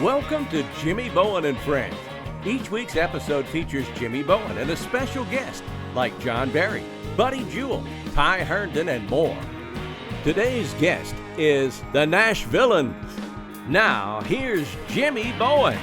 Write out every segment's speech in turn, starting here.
Welcome to Jimmy Bowen and Friends. Each week's episode features Jimmy Bowen and a special guest like John Barry, Buddy Jewell, Ty Herndon, and more. Today's guest is the Nashvillains. Now, here's Jimmy Bowen.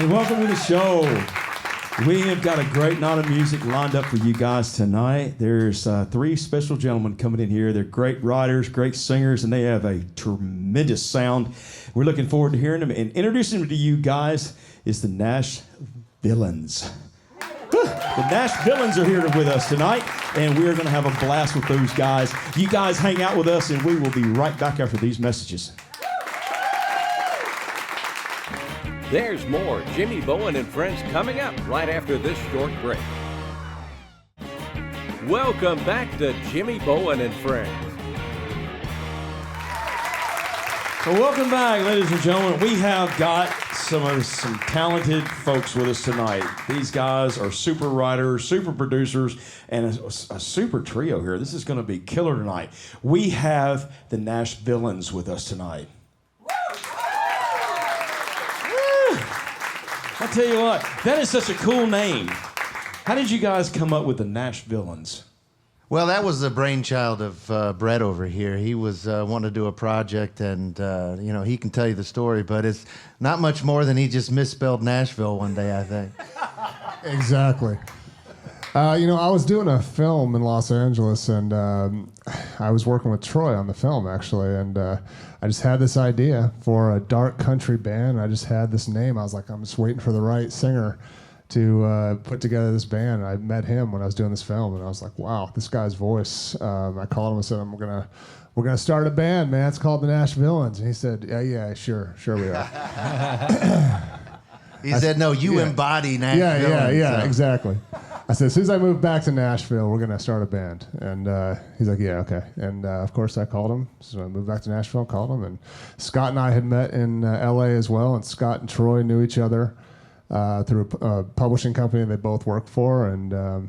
Welcome to the show. We have got a great night of music lined up for you guys tonight. There's three special gentlemen coming in here. They're great writers, great singers, and they have a tremendous sound. We're looking forward to hearing them. And introducing them to you guys is the Nashvillains. The Nashvillains are here with us tonight, and we're going to have a blast with those guys. You guys hang out with us, and we will be right back after these messages. There's more Jimmy Bowen and Friends coming up right after this short break. Welcome back to Jimmy Bowen and Friends. Well, welcome back, ladies and gentlemen. We have got some talented folks with us tonight. These guys are super writers, super producers, and a super trio here. This is going to be killer tonight. We have the Nashvillains with us tonight. I tell you what, that is such a cool name. How did you guys come up with the Nashvilleins? Well, that was the brainchild of Brett over here. He was wanting to do a project, and he can tell you the story, but it's not much more than he just misspelled Nashville one day, I think. Exactly. I was doing a film in Los Angeles, and I was working with Troy on the film, actually, and I just had this idea for a dark country band. I just had this name. I was like, I'm just waiting for the right singer to put together this band. And I met him when I was doing this film, and I was like, wow, this guy's voice. I called him and said, we're gonna start a band, man. It's called the Nashvilleins. And he said, yeah, sure we are. He said, no, you embody Nashville. Yeah, exactly. I said, as soon as I move back to Nashville, we're going to start a band. And he's like, yeah, okay. And, of course, I called him. So I moved back to Nashville, called him. And Scott and I had met in L.A. as well. And Scott and Troy knew each other through a publishing company they both worked for. And the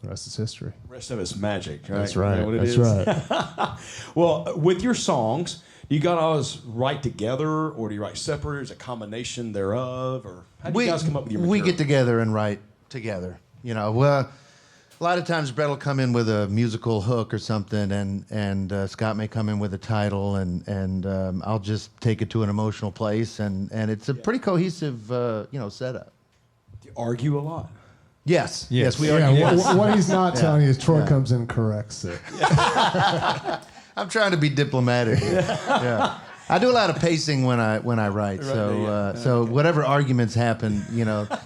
rest is history. The rest of it's magic, right? That's right. That's right. Well, with your songs, do you guys write together, or do you write separate? Is it a combination thereof? Or how do you guys come up with your material? We get together and write together. A lot of times Brett will come in with a musical hook or something, and Scott may come in with a title, and I'll just take it to an emotional place, and it's a pretty cohesive, setup. Do you argue a lot? Yes, we Yeah, argue. what he's not telling you is Troy comes in and corrects it. I'm trying to be diplomatic. Yeah. I do a lot of pacing when I write, right, so whatever arguments happen,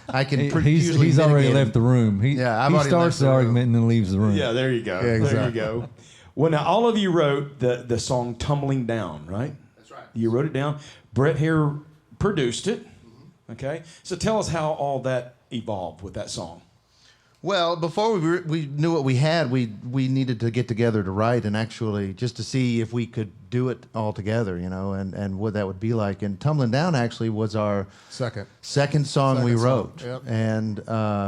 I can usually he's already mitigate left the room. He already starts the argument and then leaves the room. Yeah, there you go. Yeah, exactly. There you go. Well, now all of you wrote the song "Tumbling Down," right? That's right. You wrote it down. Brett here produced it. Mm-hmm. Okay, so tell us how all that evolved with that song. Well, before we knew what we had, we needed to get together to write, and actually just to see if we could do it all together, and what that would be like. And "Tumbling Down" actually was our second song we wrote, yep. And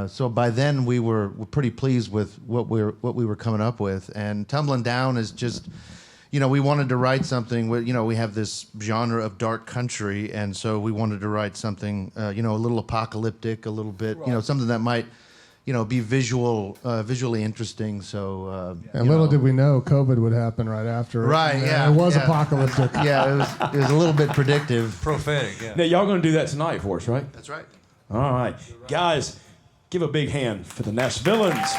so by then we were pretty pleased with what we were coming up with. And "Tumbling Down" is just, we wanted to write something. We have this genre of dark country, and so we wanted to write something, a little apocalyptic, a little bit, something that might, be visually interesting. So, and little did we know COVID would happen right after. Right. It was apocalyptic. Yeah, it was a little bit predictive. Prophetic, yeah. Now y'all gonna do that tonight for us, right? That's right. All right, guys, give a big hand for the Nashvilleins.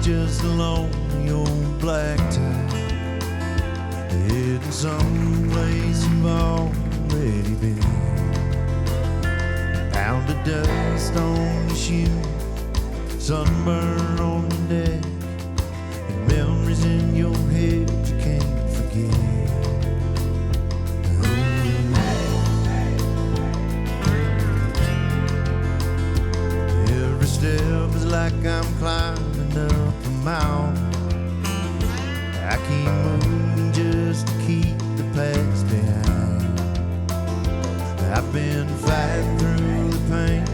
Just a lonely old black tie, heading someplace you've already been. Pound of dust on your shoes, sunburn on your neck, and memories in your head you can't forget. Every step is like I'm climbing up a mountain. I keep moving just to keep the past behind. I've been fighting through the pain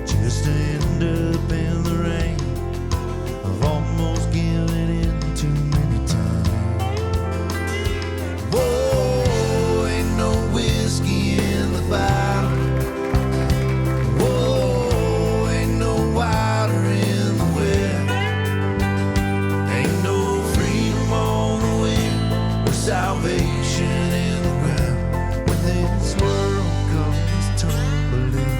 just to end up in the rain. I've almost given in too many times. Whoa, ain't no whiskey in the bottle. Whoa, ain't no water in the well. Ain't no freedom on the wind or salvation in the ground when this world comes tumbling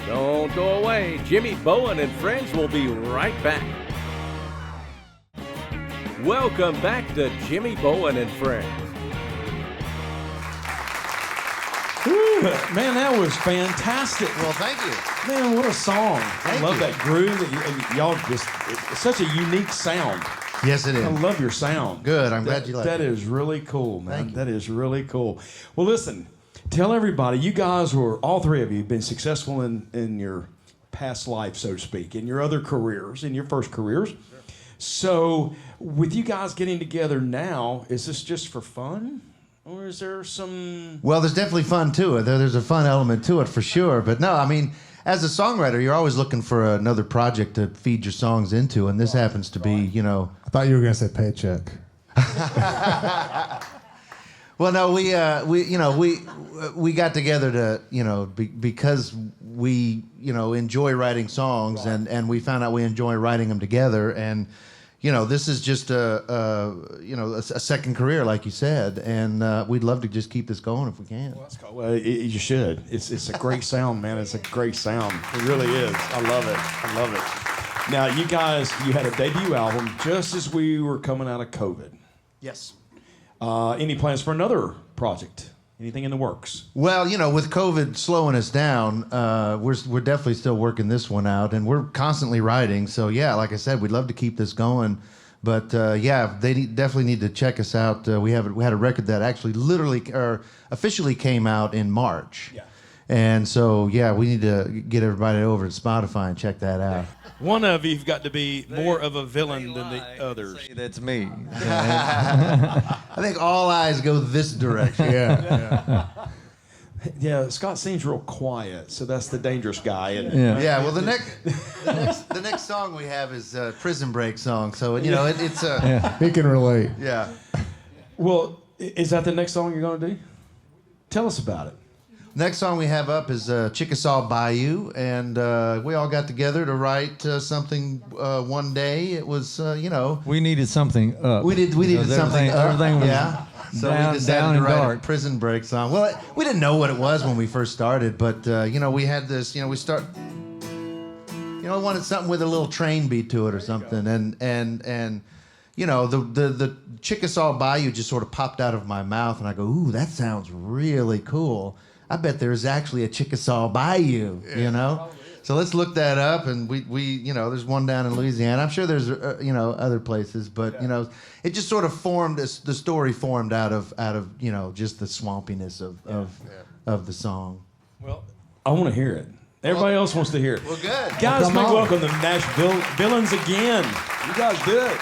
Don't go away. Jimmy Bowen and Friends will be right back. Welcome back to Jimmy Bowen and Friends. Woo, man, that was fantastic. Well, thank you. Man, what a song. I love you. that groove. Y'all just, it's such a unique sound. Yes, it is. I love your sound. Good. I'm glad you like that. it. That is really cool, man. Thank you. That is really cool. Well, listen, tell everybody, you guys were, all three of you, been successful in your past life, so to speak, in your other careers, in your first careers. Sure. So, with you guys getting together now, is this just for fun? Or is there some... Well, there's definitely fun to it. There's a fun element to it for sure. But no, I mean, as a songwriter, you're always looking for another project to feed your songs into, and this happens to be, you know... I thought you were going to say paycheck. Well, no, we got together to, you know, because we, you know, enjoy writing songs, and we found out we enjoy writing them together, and, you know, this is just a second career, like you said, and we'd love to just keep this going if we can. Well, that's cool. Well, you should. It's a great sound, man. It's a great sound. It really is. I love it. I love it. Now, you guys, you had a debut album just as we were coming out of COVID. Yes. Any plans for another project? Anything in the works? Well, you know, with COVID slowing us down, we're definitely still working this one out, and we're constantly writing. So yeah, like I said, we'd love to keep this going. But yeah, they definitely need to check us out. We had a record that actually officially came out in March. Yeah. And so yeah, we need to get everybody over to Spotify and check that out. One of you've got to be more of a villain than the others. Say that's me. I think all eyes go this direction. Yeah, Scott seems real quiet, so that's the dangerous guy. And Yeah. Well, the next song we have is a Prison Break song. So you know, it's He can relate. yeah. Well, is that the next song you're going to do? Tell us about it. Next song we have up is Chickasaw Bayou, and we all got together to write something one day. It was, you know... We needed something up. We needed something up. Everything was So down, we decided down to and write dark. a Prison Break song. Well, we didn't know what it was when we first started, but, you know, we had this, you know, you know, I wanted something with a little train beat to it or something, and you know, the Chickasaw Bayou just sort of popped out of my mouth, and I go, ooh, that sounds really cool. I bet there's actually a Chickasaw Bayou, you know? So let's look that up, and we you know, there's one down in Louisiana. I'm sure there's, you know, other places, but, you know, it just sort of formed, the story formed out of you know, just the swampiness of the song. Well, I want to hear it. Everybody else wants to hear it. Well, good. Guys, make welcome the Nashvillains again. You guys do it.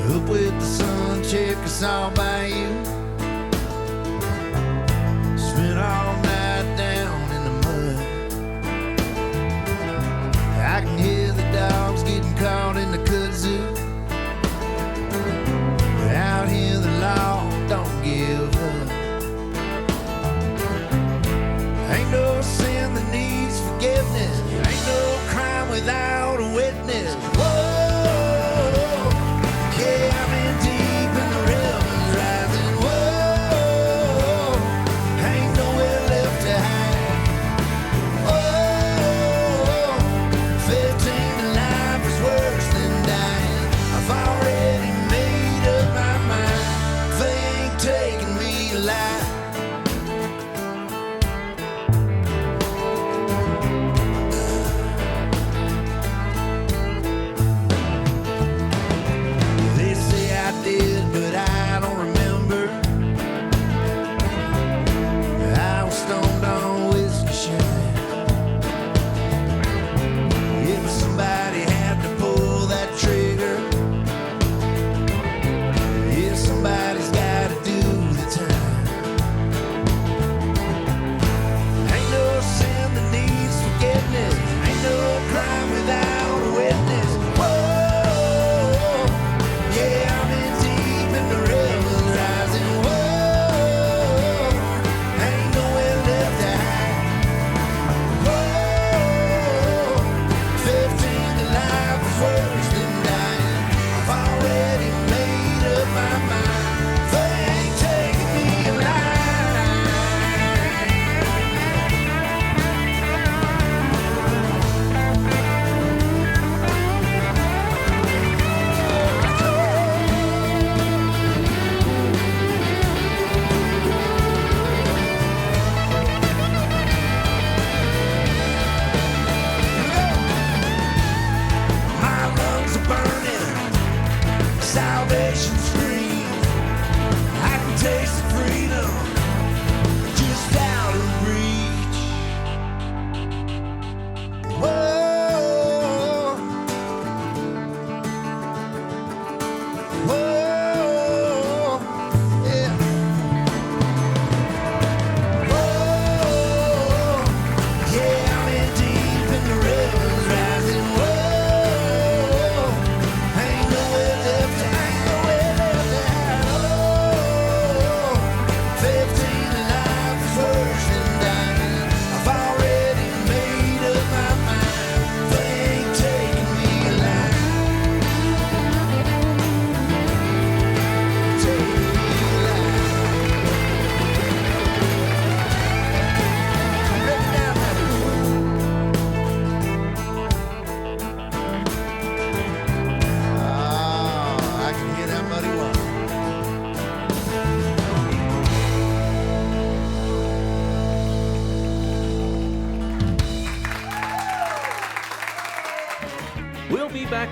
Up with the sun, Chickasaw Bayou. Spent all night down in the mud. I can hear the dogs getting caught in the kudzu. But out here the law don't give up. Ain't no sin that needs forgiveness. Ain't no crime without a witness. Whoa, yeah, I've been deep in the rivers rising. Whoa.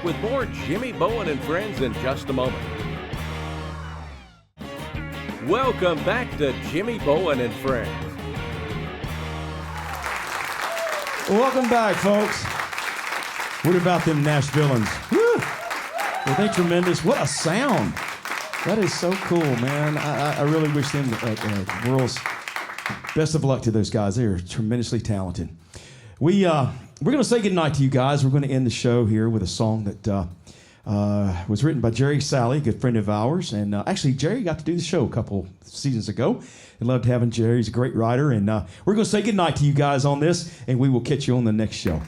with more Jimmy Bowen and Friends in just a moment. Welcome back to Jimmy Bowen and Friends. Welcome back, folks. What about them Nashvilleans? Woo! Were they tremendous? What a sound. That is so cool, man. I really wish them world's best of luck to those guys. They are tremendously talented. We're going to say goodnight to you guys. We're going to end the show here with a song that was written by Jerry Salley, a good friend of ours. And actually, Jerry got to do the show a couple seasons ago. I loved having Jerry. He's a great writer. And we're going to say goodnight to you guys on this, and we will catch you on the next show.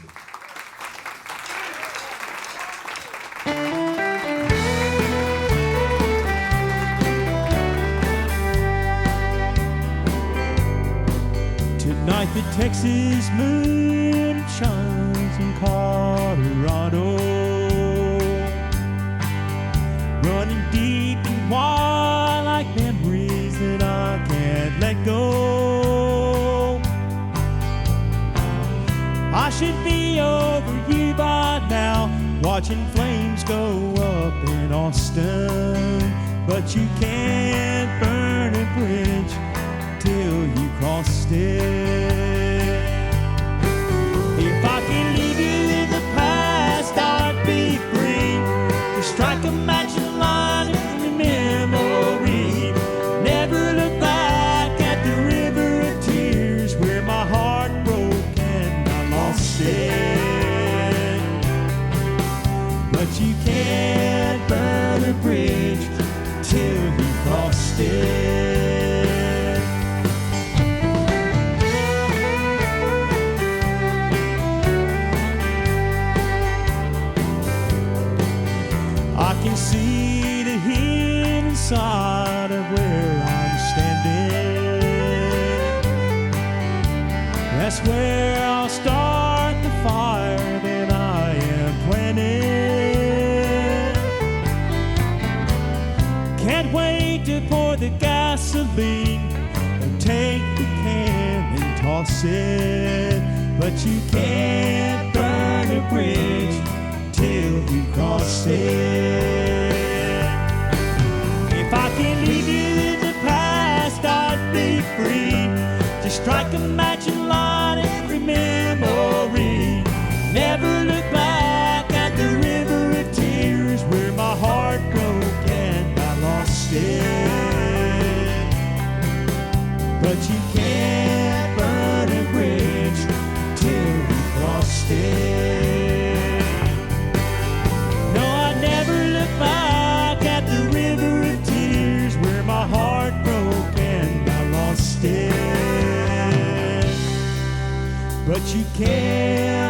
Tonight the Texas moon shines in Colorado, running deep and wide like memories that I can't let go. I should be over you by now, watching flames go up in Austin, but you can't burn a bridge till you crossed it. If I can leave you in the past, I'd be free to strike a matching line in your memory. Never look back at the river of tears where my heart broke and I lost it. But you can't burn a bridge till you crossed it. I can see the hidden side of where I'm standing. That's where I'll start the fire that I am planning. Can't wait to pour the gasoline and take the can and toss it. But you can't burn a bridge till you cross it. If I can leave you in the past, I'd be free to strike a matching line every memory. Never look back at the river of tears where my heart broke and I lost it. But you can't burn a bridge till you crossed it. Back at the river of tears where my heart broke and I lost it. But you can't